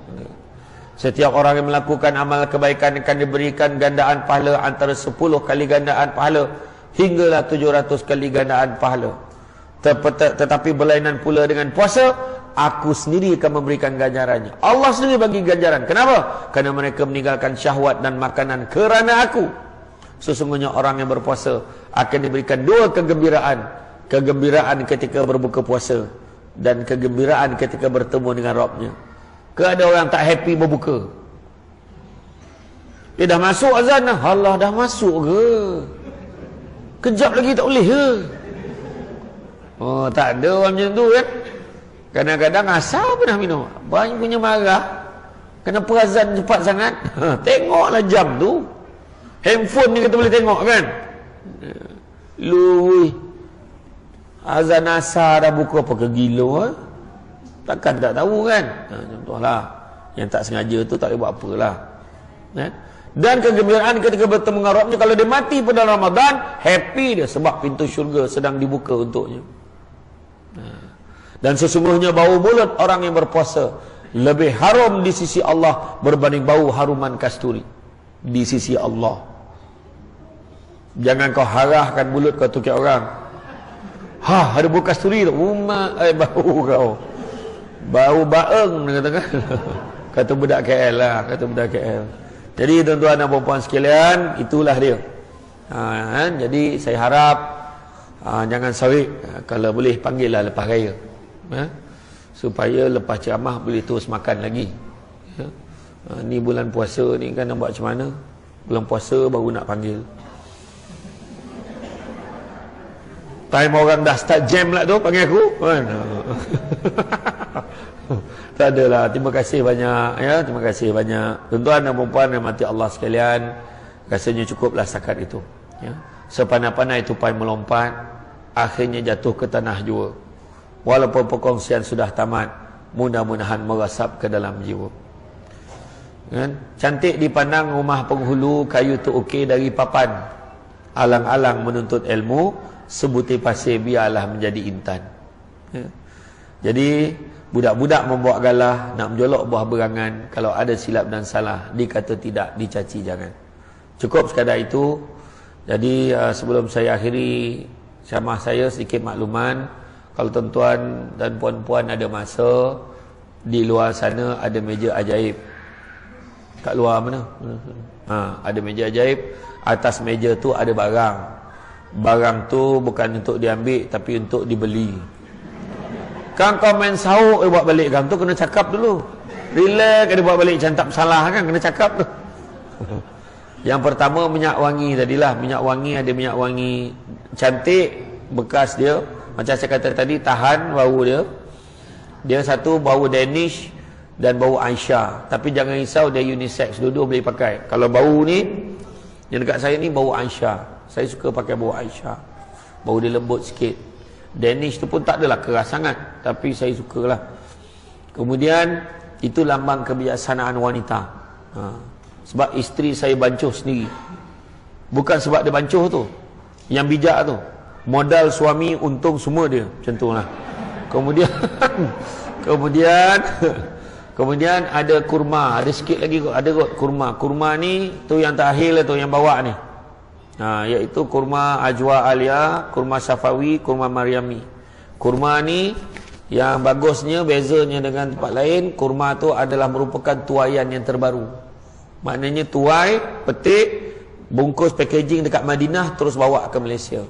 setiap orang yang melakukan amal kebaikan akan diberikan gandaan pahala antara 10 kali gandaan pahala hinggalah 700 kali gandaan pahala. Tetapi berlainan pula dengan puasa, aku sendiri akan memberikan ganjarannya. Allah sendiri bagi ganjaran. Kenapa? Kerana mereka meninggalkan syahwat dan makanan kerana aku. Sesungguhnya orang yang berpuasa akan diberikan 2 kegembiraan. Kegembiraan ketika berbuka puasa dan kegembiraan ketika bertemu dengan Rabbnya. Ada orang tak happy berbuka. Dia dah masuk azan dah. Allah dah masuk ke? Kejap lagi tak boleh ke? Oh, tak ada orang macam tu kan. Kadang-kadang asal pun dah minum. Banyak punya marah. Kenapa azan cepat sangat? Tengoklah jam tu. Handphone ni kita boleh tengok kan. Lui, azan asar dah buka apa ke gila? Takkan tak tahu kan? Contohlah, yang tak sengaja tu tak boleh buat apalah. Dan kegembiraan ketika bertemu dengan Rabbnya. Kalau dia mati pada Ramadan, happy dia sebab pintu syurga sedang dibuka untuknya. Dan sesungguhnya bau mulut orang yang berpuasa lebih harum di sisi Allah berbanding bau haruman kasturi di sisi Allah. Jangan kau harahkan mulut kau tukar orang. Ada bau kasturi tu. Bau kau. Bau baeng katakan. Kata budak KL lah, kata budak KL. Jadi tuan-tuan dan puan-puan sekalian, itulah dia. Jadi saya harap jangan sawit, kalau boleh panggillah lepas raya. Supaya lepas ceramah boleh terus makan lagi. Ni bulan puasa ni kan nak buat macam mana? Bulan puasa baru nak panggil. Time orang dah start jam lah tu, panggil aku. Tak adalah. Terima kasih banyak ya, terima kasih banyak. Tuan-tuan dan puan-puan yang mati Allah sekalian, rasanya cukuplah setakat itu ya. Sepandai-pandai tupai melompat, akhirnya jatuh ke tanah jua. Walaupun perkongsian sudah tamat, mudah-mudahan merasap ke dalam jiwa. Kan? Cantik dipandang rumah penghulu, kayu tu okey dari papan. Alang-alang menuntut ilmu, sebutir pasir biarlah menjadi intan ya. Jadi budak-budak membuat galah, nak menjolok buah berangan. Kalau ada silap dan salah, dikata tidak, dicaci jangan. Cukup sekadar itu. Jadi sebelum saya akhiri ceramah saya, sedikit makluman. Kalau tuan-tuan dan puan-puan ada masa, di luar sana ada meja ajaib. Kat luar mana? Ada meja ajaib. Atas meja tu ada barang. Barang tu bukan untuk diambil, tapi untuk dibeli. Kan kau main sahuk buat balik kan tu, kena cakap dulu. Relax dia buat balik, macam tak salah kan, kena cakap tu. Yang pertama minyak wangi tadilah. Minyak wangi, ada minyak wangi cantik, bekas dia. Macam saya kata tadi, tahan bau dia. Dia satu bau Danish dan bau Aisyah. Tapi jangan risau, dia unisex, dua-dua boleh pakai. Kalau bau ni, yang dekat saya ni bau Aisyah. Saya suka pakai bau Aisyah. Bau dia lembut sikit. Danish tu pun tak adalah keras sangat, tapi saya sukalah. Kemudian itu lambang kebijaksanaan wanita. Sebab isteri saya bancuh sendiri. Bukan sebab dia bancuh tu, yang bijak tu. Modal suami untung semua dia. Macam tu lah. Kemudian ada kurma. Ada sikit lagi ada kot kurma. Kurma ni tu yang terakhir lah tu, yang bawa ni. Iaitu kurma Ajwa Alia, kurma Safawi, kurma Maryami. Kurma ni yang bagusnya, bezanya dengan tempat lain, kurma tu adalah merupakan tuaian yang terbaru. Maknanya tuai, petik, bungkus packaging dekat Madinah, terus bawa ke Malaysia.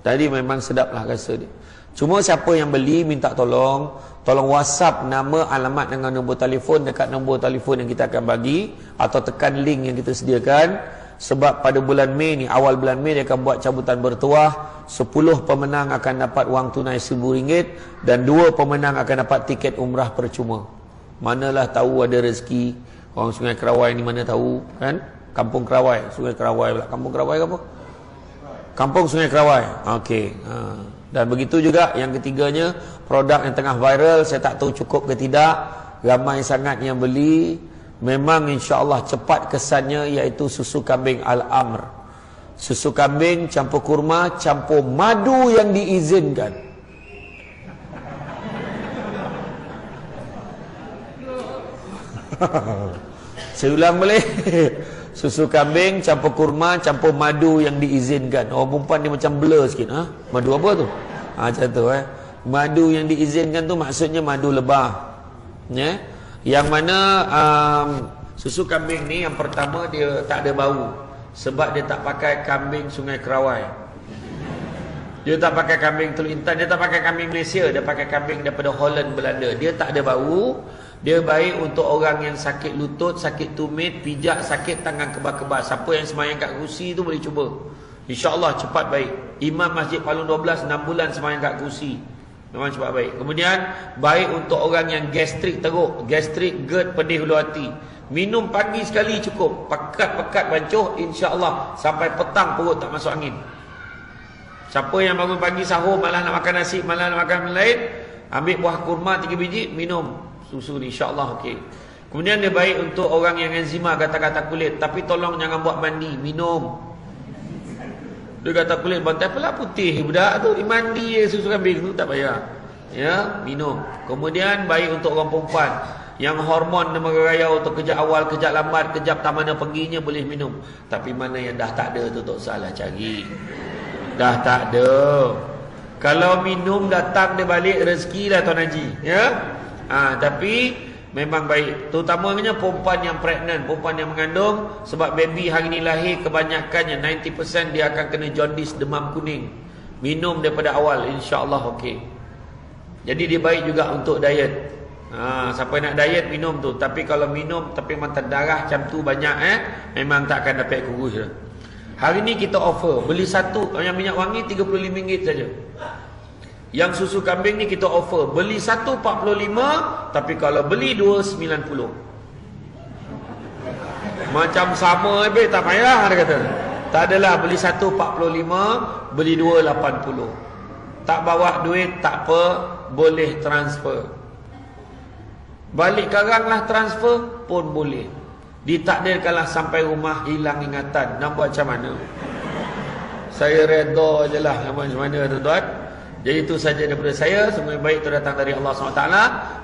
Tadi memang sedaplah rasa dia. Cuma siapa yang beli minta tolong WhatsApp nama, alamat dengan nombor telefon dekat nombor telefon yang kita akan bagi, atau tekan link yang kita sediakan. Sebab pada bulan Mei ni, awal bulan Mei dia akan buat cabutan bertuah. 10 pemenang akan dapat wang tunai RM1,000 dan 2 pemenang akan dapat tiket umrah percuma. Manalah tahu ada rezeki. Orang Sungai Kerawai ni mana tahu kan? Kampung Kerawai, Sungai Kerawai pula. Kampung Kerawai ke apa? Kampung Sungai Kerawai. Okey. Dan begitu juga yang ketiganya, produk yang tengah viral, saya tak tahu cukup ke tidak. Ramai sangat yang beli. Memang insya-Allah cepat kesannya, iaitu susu kambing Al-Amr. Susu kambing campur kurma, campur madu yang diizinkan. Saya ulang boleh? Susu kambing campur kurma, campur madu yang diizinkan. Orang perempuan dia macam blur sikit. Madu apa tu? Macam tu Madu yang diizinkan tu maksudnya madu lebah. Yang mana susu kambing ni, yang pertama dia tak ada bau. Sebab dia tak pakai kambing Sungai Kerawai. Dia tak pakai kambing Teluk Intan. Dia tak pakai kambing Malaysia. Dia pakai kambing daripada Holland, Belanda. Dia tak ada bau. Dia baik untuk orang yang sakit lutut, sakit tumit, pijak, sakit tangan kebas-kebas. Siapa yang semayang kat kursi tu boleh cuba. InsyaAllah cepat baik. Imam Masjid Palung 12 6 bulan semayang kat kursi. Memang cepat baik. Kemudian baik untuk orang yang gastrik teruk, gastrik, GERD, pedih hulu hati. Minum pagi sekali cukup. Pekat-pekat bancuh, insya-Allah sampai petang perut tak masuk angin. Siapa yang bangun pagi sahur malah nak makan nasi, malah nak makan lain, ambil buah kurma 3 biji, minum susu ni, insya-Allah okey. Kemudian dia baik untuk orang yang enzima gatal-gatal kulit, tapi tolong jangan buat mandi, minum. Dia gatal kulit bantai apalah putih budak tu, dimandi susu kambing tu tak payah. Ya, minum. Kemudian baik untuk orang perempuan yang hormon meraya untuk kejap awal, kejap lambat, kejap tak mana perginya boleh minum. Tapi mana yang dah tak ada tu tak usahlah cari. Dah tak ada. Kalau minum datang dia balik rezeki lah Tuan Haji, ya. Tapi memang baik, terutamanya perempuan yang pregnant, perempuan yang mengandung, sebab baby hari ni lahir kebanyakannya 90% dia akan kena jaundice, demam kuning. Minum daripada awal, insya-Allah okey. Jadi dia baik juga untuk diet. Siapa nak diet minum tu. Tapi kalau minum tapi mata darah macam tu banyak memang tak akan dapat kurus dah. Hari ni kita offer beli satu yang minyak wangi RM35 saja. Yang susu kambing ni kita offer beli satu RM45, tapi kalau beli dua RM90. Macam sama tak payah dia kata. Tak adalah, beli satu RM45, beli dua RM80. Tak bawa duit tak apa, boleh transfer. Balik karanglah transfer pun boleh. Ditakdirkanlah sampai rumah hilang ingatan. Nak buat macam mana? Saya redha je lah macam mana tuan-tuan. Jadi itu saja daripada saya. Semua yang baik itu datang dari Allah SWT.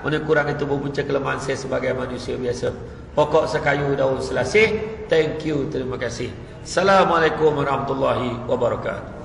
Mana kurang itu berpunca kelemahan saya sebagai manusia biasa. Pokok sekayu daun selasih. Thank you, terima kasih. Assalamualaikum warahmatullahi wabarakatuh.